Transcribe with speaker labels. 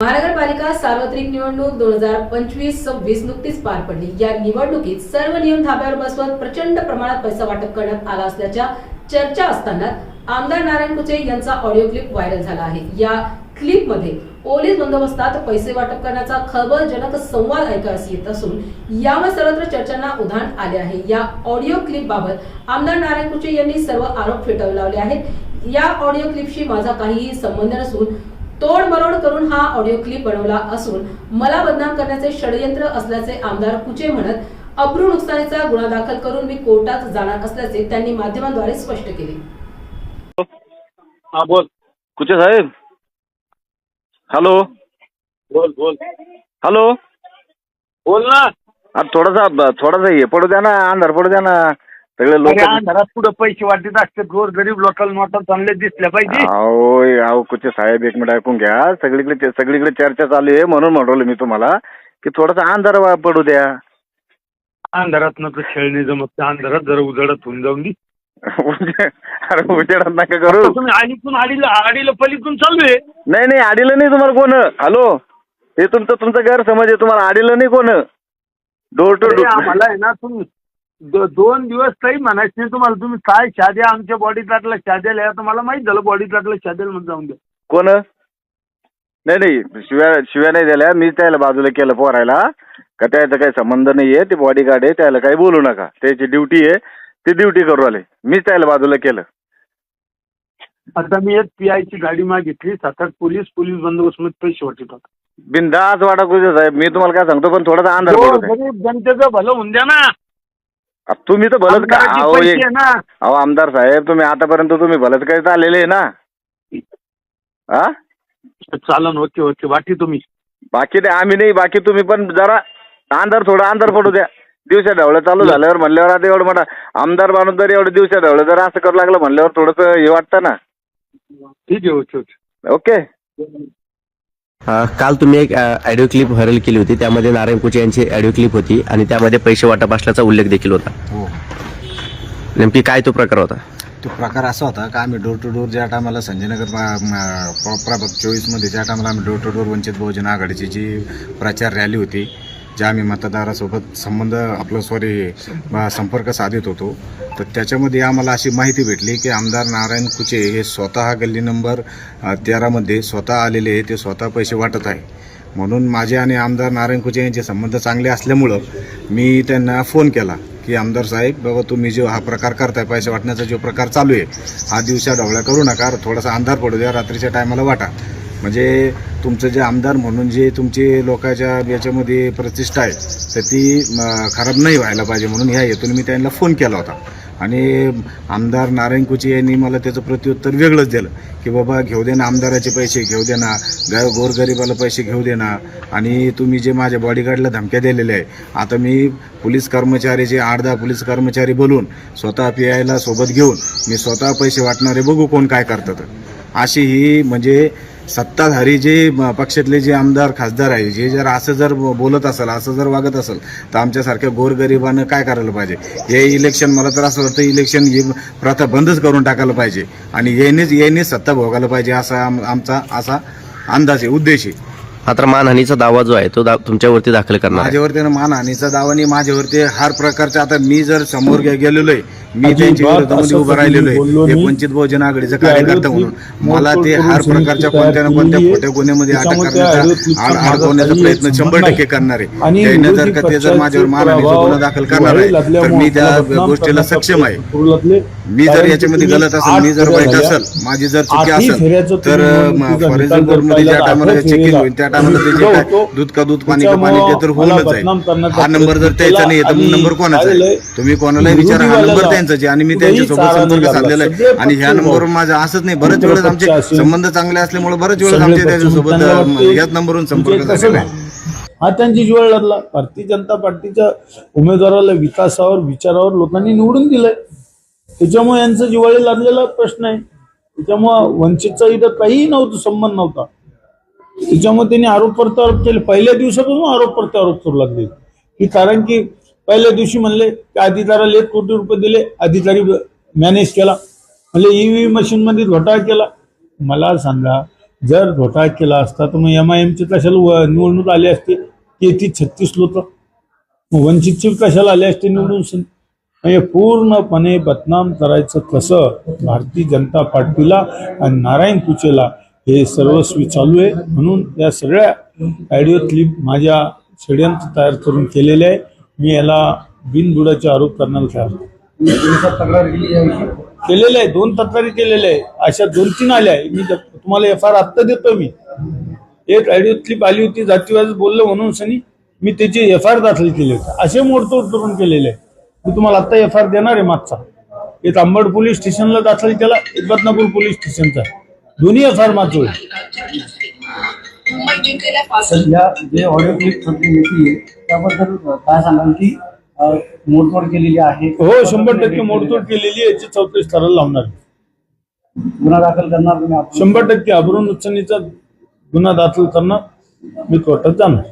Speaker 1: महानगरपालिका सार्वत्रिक निवडणूक 2025-26 नुकतीच पार पडली। या निवडणुकीत सर्व नियम धाब्यावर बसवत प्रचंड प्रमाणात पैसा वाटप करण्यात आला असल्याच्या चर्चा असताना आमदार नारायण कुचे यांचा ऑडिओ क्लिप व्हायरल झाला आहे। या क्लिप मध्ये पोलीस बंदोबस्तात पैसे वाटप करण्याचा खळबळजनक संवाद ऐकायला येत असून यावर सर्वत्र चर्चांना उधाण आले आहे। या ऑडिओ क्लिप बाबत आमदार नारायण कुचे यांनी सर्व आरोप फेटाळून लावले आहेत। या ऑडिओ क्लिपशी माझा काहीही संबंध नसून तोडमरोड करून हा ऑडिओ क्लिप बनवला असून मला बदनाम करण्याचे षडयंत्र असल्याचे आमदार कुचे म्हणत अब्रू नुकसानीचा गुन्हा दाखल करून मी कोर्टात जाणार असल्याचे त्यांनी माध्यमांद्वारे स्पष्ट केले।
Speaker 2: हाँ बोल
Speaker 3: कुचे साहेब, हॅलो
Speaker 2: बोल बोल
Speaker 3: हॅलो,
Speaker 2: बोल ना।
Speaker 3: थोडासा हे पडू द्या ना, अंधार पडू द्या ना। सगळे लोक
Speaker 2: घरात पुढे पैसे वाटत असते, गोर गरीब लोकांना नोटा चांगले दिसल्या पाहिजे।
Speaker 3: अहो कुचे साहेब, एक मिनिट ऐकून घ्या। सगळीकडे चर्चा चालू आहे, म्हणून म्हणलो मी तुम्हाला की थोडासा अंधार पडू द्या।
Speaker 2: अंधारात न खेळणे जमत, अंधारात जरा उजळत होऊन जाऊन दी।
Speaker 3: अरे उजेडात नका करू
Speaker 2: तुम्ही आडीतून आडीला पलीतून चालू आहे।
Speaker 3: नाही आडीलं नाही तुम्हाला कोण। हॅलो, हे तुमचा गैरसमज आहे। तुम्हाला आडीलं नाही कोण। डोर टू डोर
Speaker 2: आम्हाला आहे ना, तुम्ही 2 दिवस काही म्हणायचं नाही तुम्हाला। तुम्ही काय शाद्या आमच्या बॉडी प्लाटला शाद्याला, तुम्हाला माहित झालं बॉडी प्लाटला शाद्याला म्हणून जाऊन द्या।
Speaker 3: कोण? नाही शिव्या नाही दिल्या। मी त्याला बाजूला केलं पोरायला का त्याचा काही संबंध नाहीये। ते बॉडीगार्ड आहे, त्याला काही बोलू नका। त्याची ड्युटी आहे, ती ड्युटी करू आले। मीच त्याला बाजूला केलं।
Speaker 2: आता मी एक PI ची गाडी मागितली, 7-8 पोलीस बंदोबस्त मध्ये पैसे वाटतात।
Speaker 3: बिंदास वाटा कुठे साहेब, मी तुम्हाला काय सांगतो, पण थोडासा अंधार पडू द्या।
Speaker 2: गरीब जनतेचं भलं होऊन द्या ना।
Speaker 3: तुम्ही तर भलत का
Speaker 2: ना
Speaker 3: अहो आमदार साहेब, तुम्ही आतापर्यंत तुम्ही भलत काय आलेले आहे ना। हा
Speaker 2: चालन, ओके बाकी तुम्ही
Speaker 3: बाकी नाही, आम्ही नाही बाकी तुम्ही, पण जरा थोडा अंधार पडू द्या। दिवसा ढवळं चालू झाल्यावर म्हणल्यावर आता एवढं मोठा आमदार माणूस जर एवढं दिवसा ढवळं जर असं करू लागलं म्हणल्यावर थोडंसं हे वाटतं ना।
Speaker 2: ठीक आहे,
Speaker 3: ओके।
Speaker 4: काल तुम्ही एक ऑडिओ क्लिप व्हायरल केली होती, त्यामध्ये नारायण कुचे यांची ऑडिओ क्लिप होती आणि त्यामध्ये पैसे वाटप असल्याचा उल्लेख देखील होता।
Speaker 5: हो,
Speaker 4: नेमकी काय तो प्रकार होता?
Speaker 5: तो प्रकार असा होता का आम्ही डोर टू डोर ज्या टायमाला संजयनगर प्रभाग 24 ज्या टायमाला आम्ही door to door Vanchit Bahujan आघाडीची जी प्रचार रॅली होती, ज्या आम्ही मतदारासोबत संपर्क साधित होतो, तर त्याच्यामध्ये आम्हाला अशी माहिती भेटली की आमदार नारायण कुचे हे स्वतः गल्ली नंबर 13 स्वतः आलेले आहे, ते स्वतः पैसे वाटत आहे। म्हणून माझे आणि आमदार नारायण कुचे यांचे संबंध चांगले असल्यामुळं मी त्यांना फोन केला की आमदार साहेब, बाबा तुम्ही जो हा प्रकार करताय, पैसे वाटण्याचा जो प्रकार चालू आहे, हा दिवसा ढवळ्या करू नका, थोडासा अंधार पडू द्या, रात्रीच्या टायमाला वाटा। म्हणजे तुमचं जे आमदार म्हणून जे तुमची लोकांच्या याच्यामध्ये प्रतिष्ठा आहे, तर ती खराब नाही व्हायला पाहिजे, म्हणून ह्या हेतून मी त्यांना फोन केला होता। आणि आमदार नारायण कुचे यांनी मला त्याचं प्रत्युत्तर वेगळंच दिलं की बाबा घेऊ दे ना, आमदाराचे पैसे घेऊ दे ना, गोरगरिबाला पैसे घेऊ दे ना, आणि तुम्ही जे माझ्या बॉडीगार्डला धमक्या दिलेल्या आहे, आता मी पोलीस कर्मचारीचे 8-10 पोलीस कर्मचारी बोलून स्वतः PIला सोबत घेऊन मी स्वतः पैसे वाटणारे बघू कोण काय करतात। अशी ही म्हणजे सत्ताधारी जे पक्षातले जे आमदार खासदार आहे, जे जर असं जर बोलत असेल, असं जर वागत असेल, तर आमच्यासारख्या गोरगरिबानं काय करायला पाहिजे? हे इलेक्शन, मला तर असं वाटतं इलेक्शन ही प्रथा बंदच करून टाकायला पाहिजे आणि येणेच सत्ता भोगायला पाहिजे, असा आमचा असा अंदाज आहे, उद्देश आहे।
Speaker 4: मात्र मानहानीचा दावा जो आहे तो तुमच्यावरती दाखल करणार आहे?
Speaker 5: माझ्यावरती मानहानीचा दावा नाही, माझ्यावरती हर प्रकारचा, आता मी जर समोर गेलेलो आहे, मी त्यांच्या विरोधामध्ये उभं राहिलेलो आहे, एक वंचित बहुजन आघाडीचा कार्यकर्ता म्हणून, मला ते हर प्रकारच्या कोणत्या ना कोणत्या खोट्या गुन्ह्यामध्ये अटक करण्याचा, अडकवण्याचा प्रयत्न 100% करणार आहे। त्याने जर का ते जर माझ्यावर मानहानीचा गुन्हा दाखल करणार आहे, तर मी त्या गोष्टीला सक्षम आहे। मी जर याच्यामध्ये गलत असेल, मी जर वाईट असेल, माझी जर चुकी असेल, तर फॉरेन्सिक कोर्टमध्ये ज्या टायमाला चेकिंग होईल, त्या टायमाला ते जे काय दूध का दूध पाणी का पाणी ते तर होऊनच आहे। हा नंबर जर त्याचा नाही तर मग नंबर कोणाचा आहे? तुम्ही कोणालाही विचारा, हा नंबर त्यांचाच आहे आणि मी त्यांच्यासोबत संपर्क साधलेला आहे। आणि ह्या नंबरवर माझं असंच नाही, बरेच वेळेस आमचे संबंध चांगले असल्यामुळे बरेच वेळेस आमचे त्याच्यासोबत याच नंबरवरून संपर्क झालेला आहे।
Speaker 6: हा त्यांची ज्वळ लागला। भारतीय जनता पार्टीच्या उमेदवाराला विकासावर, विचारावर लोकांनी निवडून दिलंय, त्याच्यामुळे यांचा जिव्हाळी लागलेला प्रश्न आहे। त्याच्यामुळे वंचितचा इथं काहीही नव्हतं, संबंध नव्हता। त्याच्यामुळे त्यांनी आरोप प्रत्यारोप केले, पहिल्या दिवसापासून आरोप प्रत्यारोप करू लागले की कारण की पहिल्या दिवशी म्हणले की अधिकाऱ्याला 1 कोटी रुपये दिले, अधिकारी मॅनेज केला, म्हणजे EVM मशीन मध्ये घोटाळा केला। मला सांगा, जर घोटाळा केला असता तर मग MIMचे कशाला निवडणूक आली असते 33-36 लोक, वंचितचे कशाला आले असते निवडून? म्हणजे पूर्णपणे बदनाम करायचं कसं भारतीय जनता पार्टीला आणि नारायण कुचेला हे सर्वस्वी चालू आहे. म्हणून या सगळ्या ऑडिओ क्लिप माझ्या षडयंत्र तयार करून केलेले आहे. मी याला बिनबुडाचे आरोप करण्याला तयार केलेले आहे. 2 तक्रारी केलेल्या आहे, अशा 2-3 आल्या आहे. मी तुम्हाला FIR आत्ता देतो. मी एक ऑडिओ क्लिप आली होती, जातीवाद बोललो म्हणून सनी मी त्याची FIR दाखल केली होती. असे मोडतोड करून केलेले आहे. मी तुम्हाला आत्ता FIR देणार आहे. मागचा एक अंबड पोलीस स्टेशनला दाखल केला, एक बदनापूर पोलीस स्टेशनचा, दोन्ही FIR मागचो.
Speaker 7: सध्या जे ऑडिओ क्लिप सध्या येते त्याबद्दल काय सांगाल की मोडतोड केलेली आहे?
Speaker 6: हो, 100% मोडतोड केलेली आहे. याची चौकशी करायला लावणार.
Speaker 7: गुन्हा दाखल करणार तुम्ही?
Speaker 6: 100% अब्रू नुकसानीचा गुन्हा दाखल करणार. मी कोर्टात जाणार.